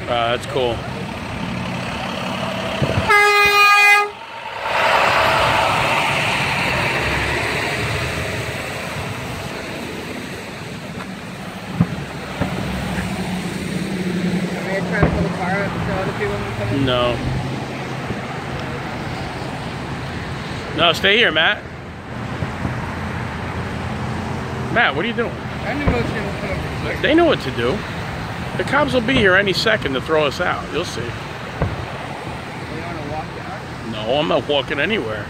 That's cool. Trying to pull the car up so other people can come in? No. No, stay here, Matt. Matt, what are you doing? I knew most people would come up for a second. They know what to do. The cops will be here any second to throw us out. You'll see. You want to walk out? No, I'm not walking anywhere.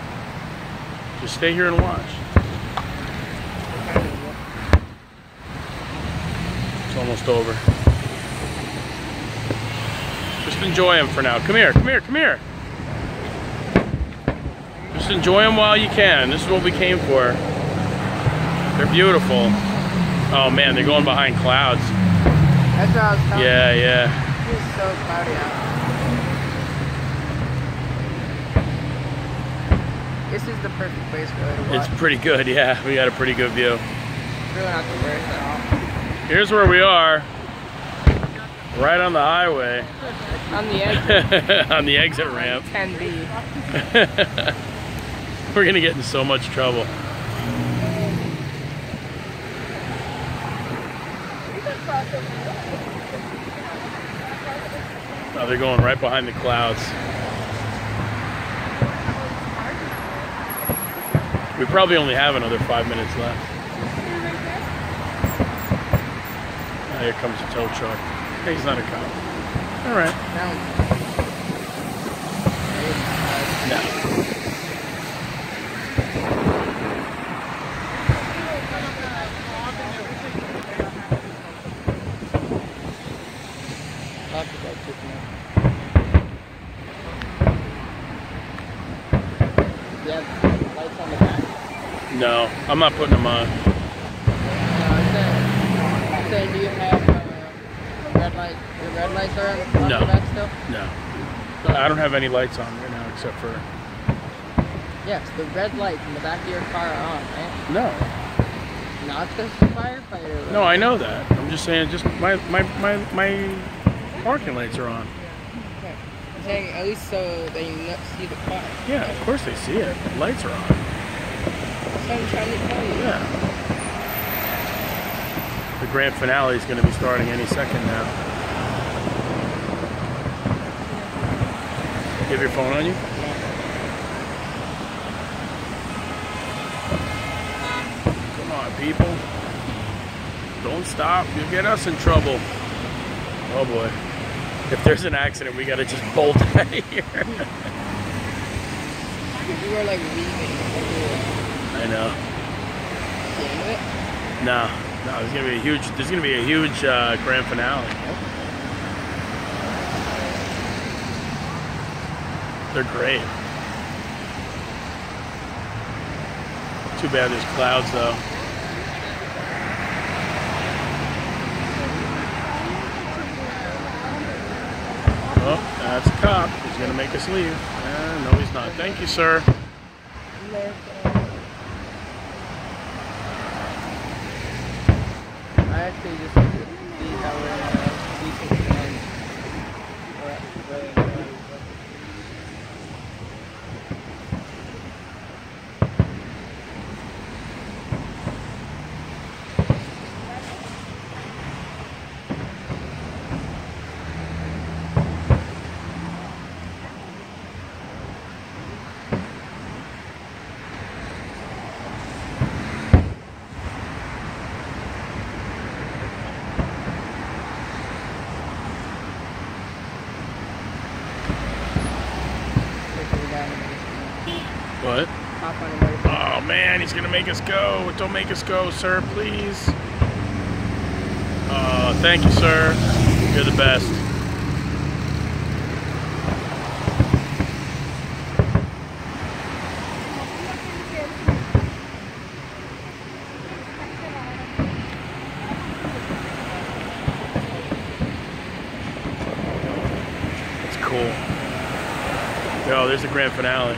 Just stay here and watch. It's almost over. Just enjoy them for now. Come here, come here, come here. Just enjoy them while you can. This is what we came for. They're beautiful. Oh man, they're going behind clouds. That's what I was telling you. Yeah, yeah. It's so cloudy out. This is the perfect place really to watch. It's pretty good, yeah. We got a pretty good view. It's really not the worst at Here's where we are. Right on the highway. all. On the exit. On the exit ramp. 10B. We're gonna get in so much trouble. Oh, they're going right behind the clouds. We probably only have another 5 minutes left. Oh, here comes a tow truck. Hey, he's not a cop. All right. No. Lights on the back. No, I'm not putting them on. I'm saying, do you have red light? Your red lights are on No. the back still? No. I don't have any lights on right now except for... Yes, the red lights in the back of your car are on, right? No. Not the firefighter. No, I know that. I'm just saying, just my parking lights are on. Okay. I'm saying at least so they see the car. Yeah, of course they see it. The lights are on. That's what I'm trying to tell you. Yeah. The grand finale is going to be starting any second now. You have your phone on you? Come on, people. Don't stop. You'll get us in trouble. Oh boy. If there's an accident, we gotta just bolt out of here. You were like leaving. I know. Seeing it? No, there's gonna be a huge grand finale. They're great. Too bad there's clouds though. Oh, that's a cop. He's gonna make us leave. No, he's not. Thank you, sir. I actually just want to see how we're decent tonight. What? Hop on a motorcycle. Oh man, he's gonna make us go. Don't make us go, sir, please. Thank you, sir. You're the best. It's cool. Oh, there's the grand finale.